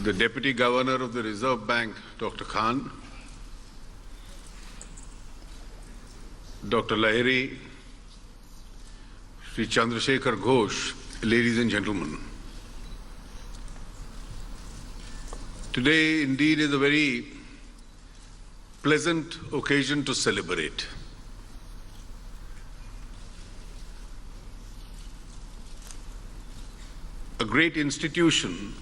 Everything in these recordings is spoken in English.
the Deputy Governor of the Reserve Bank, Dr. Khan, Dr. Lahiri, Sri Chandrasekhar Ghosh, ladies and gentlemen. Today indeed is a very pleasant occasion to celebrate. A great institution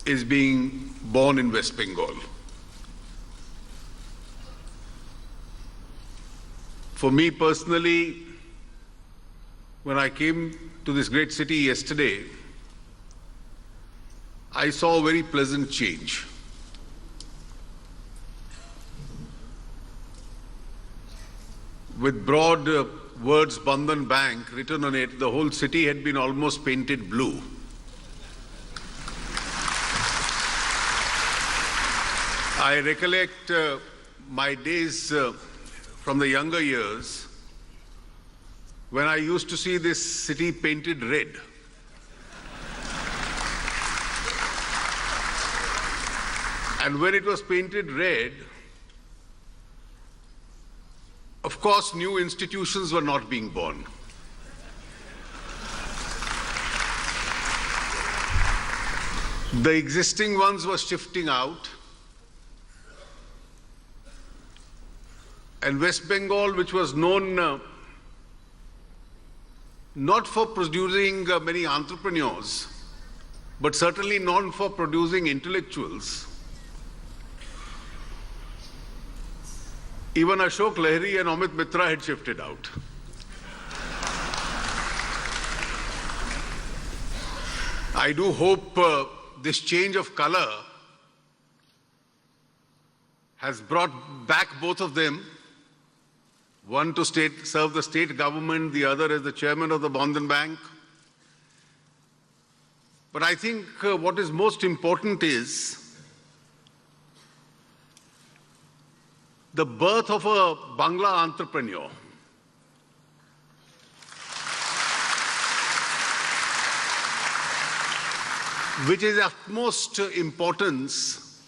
is being born in West Bengal. For me personally, when I came to this great city yesterday, I saw a very pleasant change. With broad words Bandhan Bank written on it, the whole city had been almost painted blue. I recollect my days from the younger years when I used to see this city painted red. And when it was painted red, of course, new institutions were not being born. The existing ones were shifting out. And West Bengal, which was known not for producing many entrepreneurs, but certainly known for producing intellectuals, even Ashok Lahiri and Amit Mitra had shifted out. I do hope this change of color has brought back both of them, one to serve the state government, the other as the chairman of the Bandhan Bank. But I think what is most important is the birth of a Bangla entrepreneur. Which is of utmost importance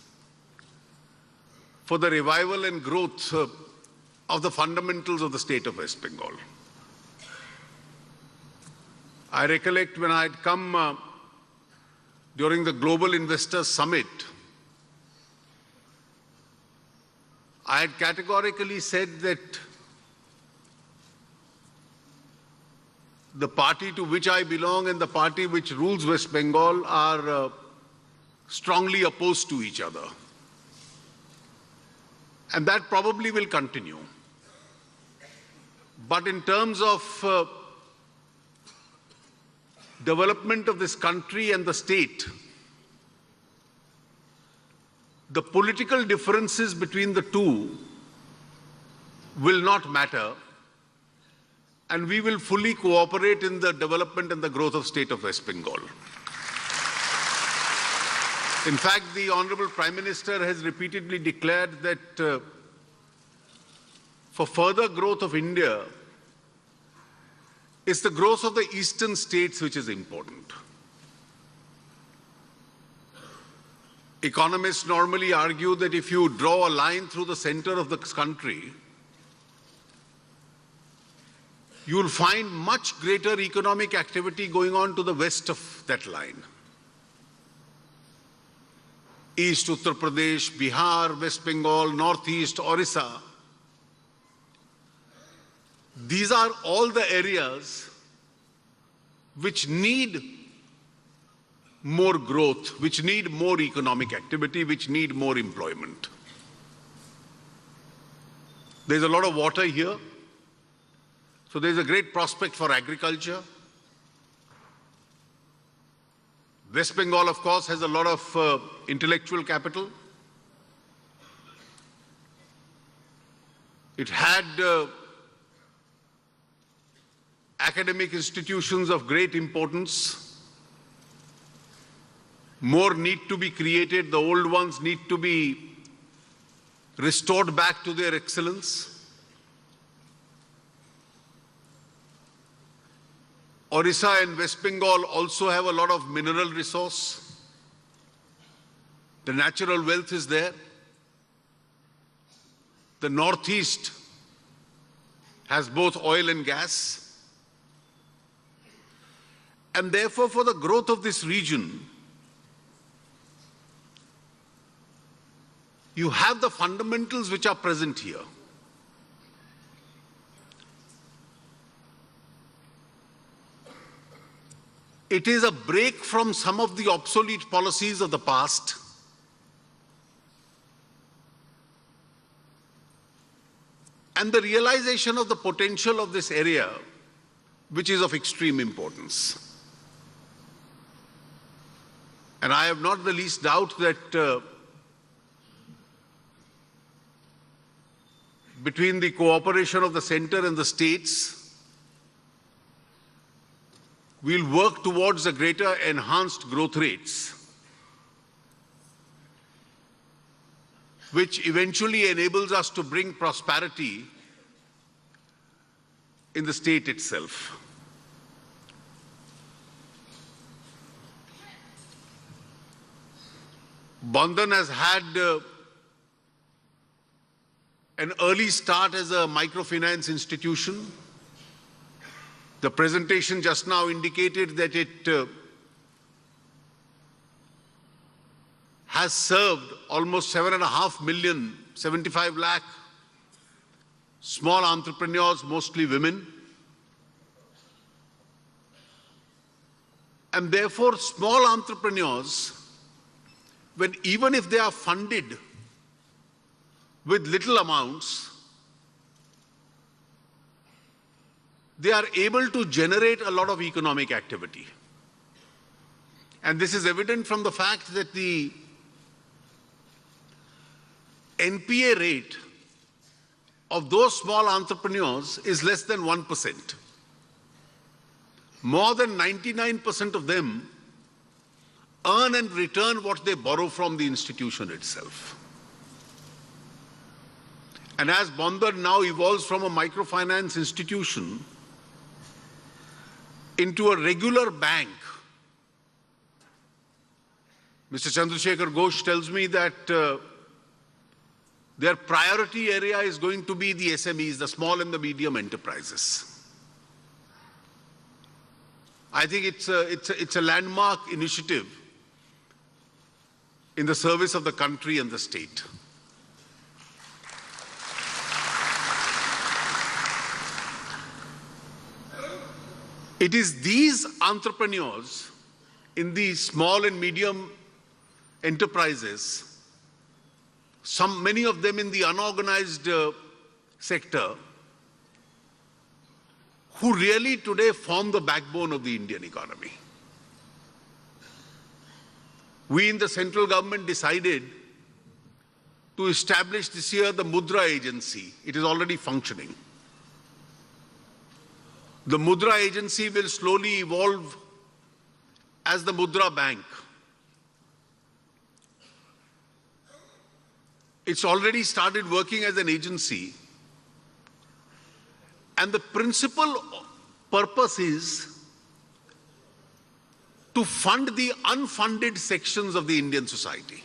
for the revival and growth of the fundamentals of the state of West Bengal. I recollect when I had come during the Global Investors Summit, I had categorically said that the party to which I belong and the party which rules West Bengal are strongly opposed to each other. And that probably will continue. But in terms of development of this country and the state, the political differences between the two will not matter, and we will fully cooperate in the development and the growth of state of West Bengal. In fact, the Honorable Prime Minister has repeatedly declared that for further growth of India, it's the growth of the eastern states which is important. Economists normally argue that if you draw a line through the center of the country, you will find much greater economic activity going on to the west of that line. East Uttar Pradesh, Bihar, West Bengal, Northeast, Orissa. These are all the areas which need more growth, which need more economic activity, which need more employment. There's a lot of water here, so there's a great prospect for agriculture. West Bengal, of course, has a lot of intellectual capital. It had academic institutions of great importance. More need to be created. The old ones need to be restored back to their excellence. Orissa and West Bengal also have a lot of mineral resource. The natural wealth is there. The Northeast has both oil and gas. And therefore, for the growth of this region, you have the fundamentals which are present here. It is a break from some of the obsolete policies of the past. And the realization of the potential of this area, which is of extreme importance. And I have not the least doubt that between the cooperation of the centre and the states, we'll work towards a greater enhanced growth rates, which eventually enables us to bring prosperity in the state itself. Bandhan has had an early start as a microfinance institution. The presentation just now indicated that it has served almost 7.5 million, 75 lakh small entrepreneurs, mostly women. And therefore, small entrepreneurs, even if they are funded with little amounts, they are able to generate a lot of economic activity. And this is evident from the fact that the NPA rate of those small entrepreneurs is less than 1%. More than 99% of them earn and return what they borrow from the institution itself. And as Bandhan now evolves from a microfinance institution into a regular bank, Mr. Chandrasekhar Ghosh tells me that their priority area is going to be the SMEs, the small and the medium enterprises. I think it's a landmark initiative in the service of the country and the state. It is these entrepreneurs in the small and medium enterprises, many of them in the unorganized sector, who really today form the backbone of the Indian economy. We in the central government decided to establish this year the Mudra Agency. It is already functioning. The Mudra Agency will slowly evolve as the Mudra Bank. It's already started working as an agency. And the principal purpose is to fund the unfunded sections of the Indian society.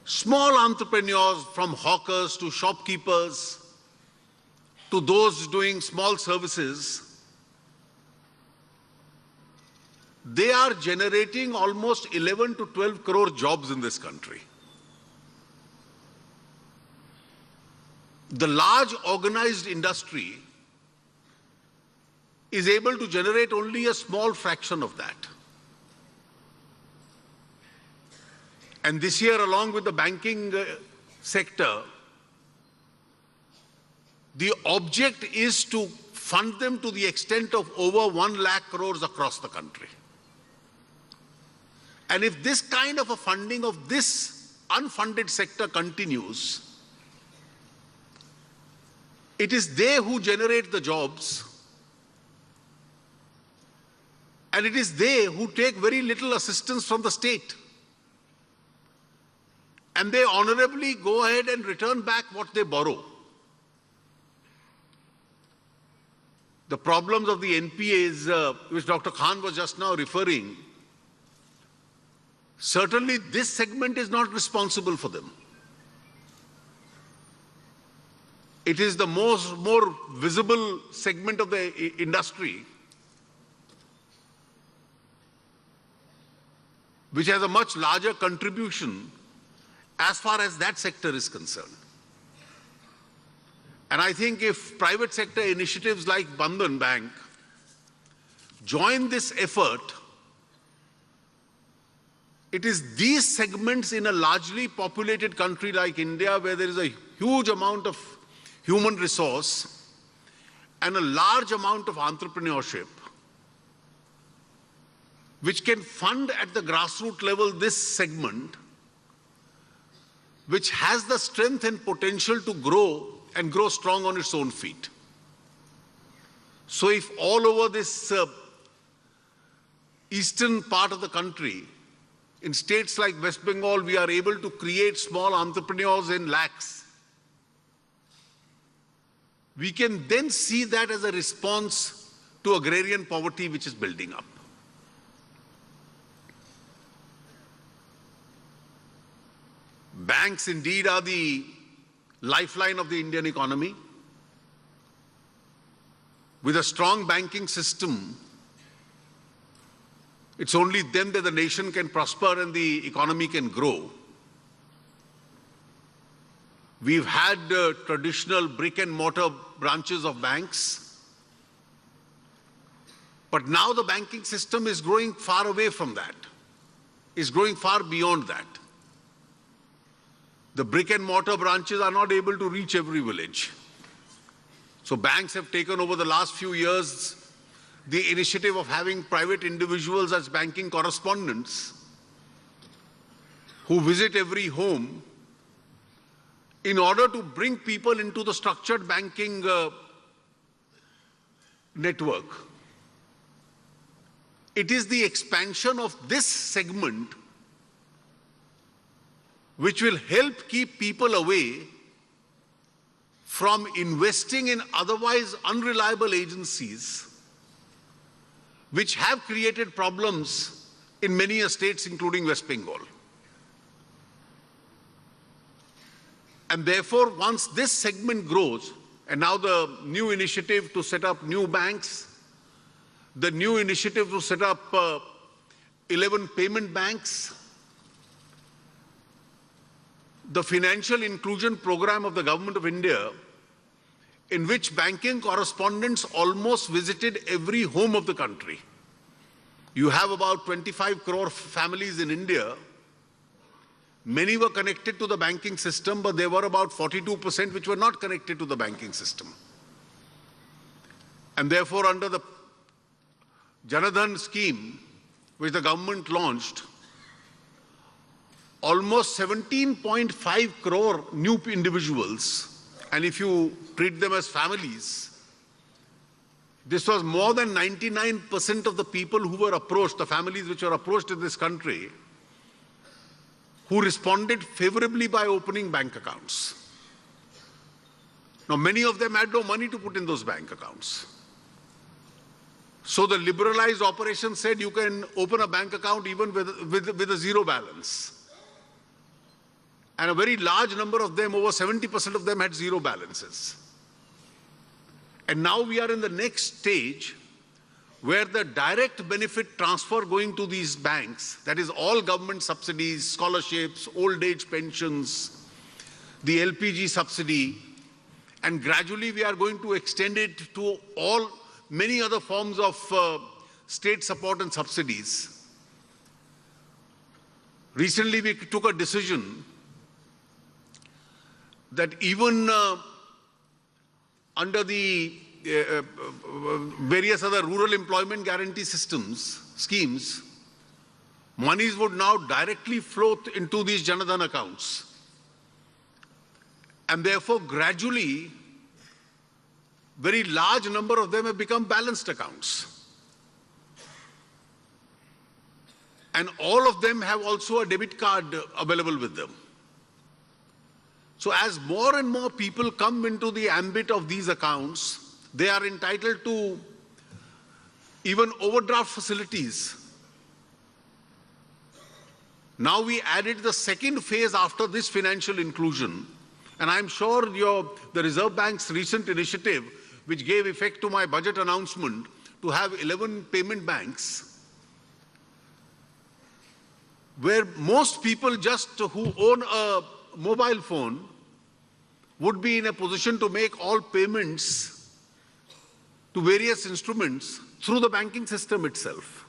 Small entrepreneurs, from hawkers to shopkeepers, to those doing small services, they are generating almost 11 to 12 crore jobs in this country. The large organized industry is able to generate only a small fraction of that. And this year, along with the banking sector, the object is to fund them to the extent of over 1 lakh crores across the country. And if this kind of a funding of this unfunded sector continues, it is they who generate the jobs, and it is they who take very little assistance from the state. And they honorably go ahead and return back what they borrow. The problems of the NPAs, which Dr. Khan was just now referring, Certainly, this segment is not responsible for them. It is the more visible segment of the industry, which has a much larger contribution as far as that sector is concerned. And I think if private sector initiatives like Bandhan Bank join this effort, it is these segments in a largely populated country like India, where there is a huge amount of human resource and a large amount of entrepreneurship, which can fund at the grassroots level this segment, which has the strength and potential to grow and grow strong on its own feet. So if all over this eastern part of the country, in states like West Bengal, we are able to create small entrepreneurs in lakhs, we can then see that as a response to agrarian poverty which is building up. Banks indeed are the lifeline of the Indian economy. With a strong banking system, it's only then that the nation can prosper and the economy can grow. We've had traditional brick and mortar branches of banks, but now the banking system is growing far away from that, is growing far beyond that. The brick and mortar branches are not able to reach every village. So banks have taken over the last few years the initiative of having private individuals as banking correspondents who visit every home in order to bring people into the structured banking network. It is the expansion of this segment which will help keep people away from investing in otherwise unreliable agencies which have created problems in many states, including West Bengal. And therefore, once this segment grows, and now the new initiative to set up new banks, the new initiative to set up 11 payment banks, the financial inclusion program of the Government of India, in which banking correspondents almost visited every home of the country. You have about 25 crore families in India. Many were connected to the banking system, but there were about 42% which were not connected to the banking system. And therefore, under the Janadhan scheme, which the government launched, almost 17.5 crore new individuals, and if you treat them as families, this was more than 99% of the people who were approached, the families which were approached in this country, who responded favorably by opening bank accounts. Now, many of them had no money to put in those bank accounts. So the liberalized operation said you can open a bank account even with a zero balance. And a very large number of them, over 70% of them, had zero balances. And now we are in the next stage where the direct benefit transfer going to these banks, that is all government subsidies, scholarships, old age pensions, the LPG subsidy, and gradually we are going to extend it to many other forms of state support and subsidies. Recently we took a decision that even under the various other rural employment guarantee schemes, monies would now directly flow into these Janadhan accounts. And therefore, gradually, very large number of them have become balanced accounts. And all of them have also a debit card available with them. So as more and more people come into the ambit of these accounts, they are entitled to even overdraft facilities Now we added the second phase after this financial inclusion. And I'm sure the Reserve Bank's recent initiative, which gave effect to my budget announcement to have 11 payment banks, where most people just who own a mobile phone would be in a position to make all payments to various instruments through the banking system itself.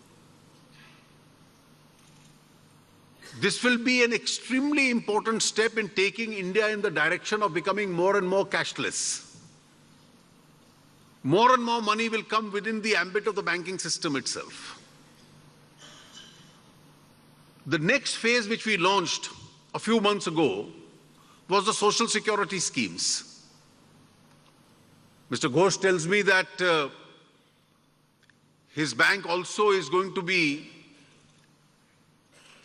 This will be an extremely important step in taking India in the direction of becoming more and more cashless. More and more money will come within the ambit of the banking system itself. The next phase which we launched a few months ago was the social security schemes. Mr. Ghosh tells me that his bank also is going to be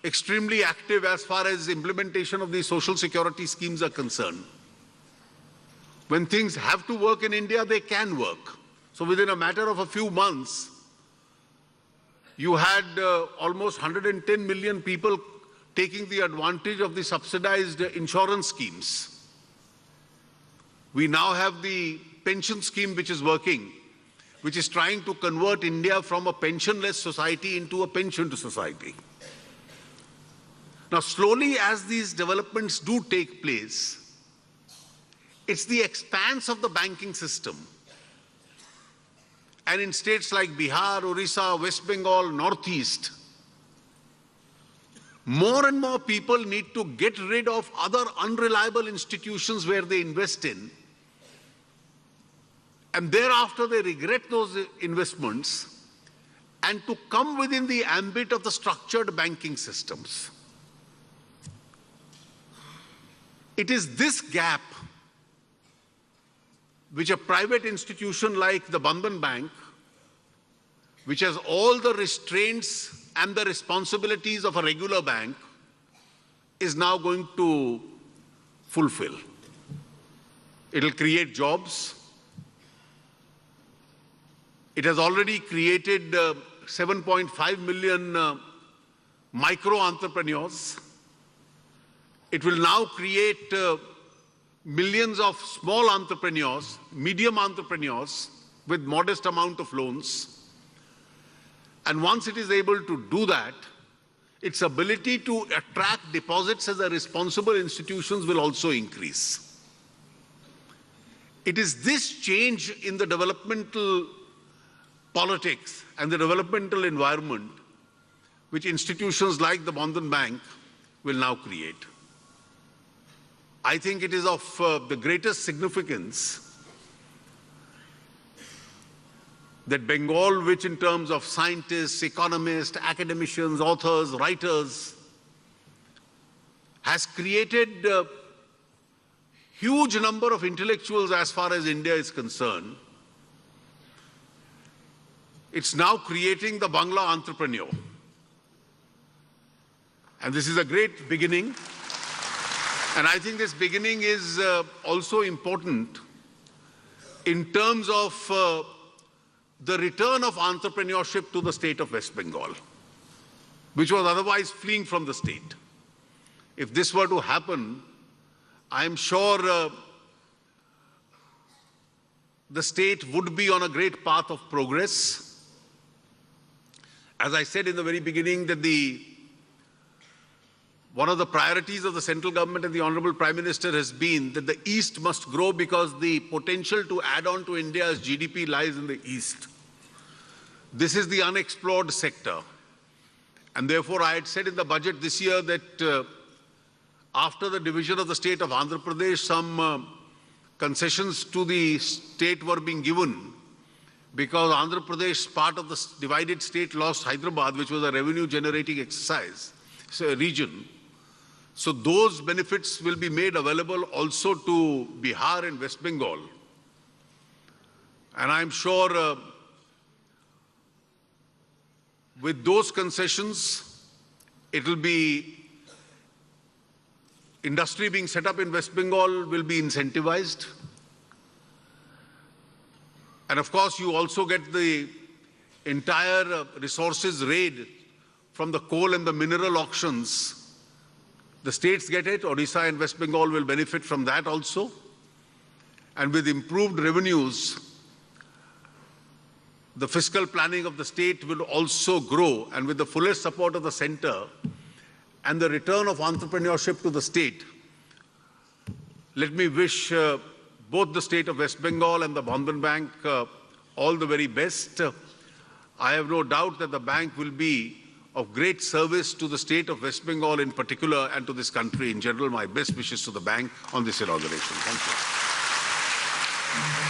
extremely active as far as implementation of these social security schemes are concerned. When things have to work in India, they can work. So within a matter of a few months, you had almost 110 million people taking the advantage of the subsidized insurance schemes. We now have the pension scheme which is working, which is trying to convert India from a pensionless society into a pensioned society. Now, slowly as these developments do take place, it's the expanse of the banking system. And in states like Bihar, Orissa, West Bengal, Northeast, more and more people need to get rid of other unreliable institutions where they invest in, and thereafter they regret those investments, and to come within the ambit of the structured banking systems. It is this gap which a private institution like the Bandhan Bank, which has all the restraints and the responsibilities of a regular bank, is now going to fulfill. It will create jobs. It has already created 7.5 million micro entrepreneurs. It will now create millions of small entrepreneurs, medium entrepreneurs with modest amount of loans. And once it is able to do that, its ability to attract deposits as a responsible institutions will also increase. It is this change in the developmental politics and the developmental environment which institutions like the Bandhan Bank will now create. I think it is of the greatest significance that Bengal, which in terms of scientists, economists, academicians, authors, writers, has created a huge number of intellectuals as far as India is concerned. It's now creating the Bangla entrepreneur. And this is a great beginning. And I think this beginning is also important in terms of the return of entrepreneurship to the state of West Bengal, which was otherwise fleeing from the state. If this were to happen, I'm sure the state would be on a great path of progress. As I said in the very beginning, that one of the priorities of the central government and the Honorable Prime Minister has been that the East must grow because the potential to add on to India's GDP lies in the East. This is the unexplored sector. And therefore, I had said in the budget this year that after the division of the state of Andhra Pradesh, some concessions to the state were being given because Andhra Pradesh, part of the divided state, lost Hyderabad, which was a revenue generating region. So those benefits will be made available also to Bihar and West Bengal. And I'm sure with those concessions, it will be industry being set up in West Bengal will be incentivized. And of course, you also get the entire resources raid from the coal and the mineral auctions The states get it. Odisha and West Bengal will benefit from that also. And with improved revenues, the fiscal planning of the state will also grow, and with the fullest support of the centre and the return of entrepreneurship to the state, let me wish both the state of West Bengal and the Bandhan Bank all the very best. I have no doubt that the bank will be of great service to the state of West Bengal in particular and to this country in general. My best wishes to the bank on this inauguration. Thank you.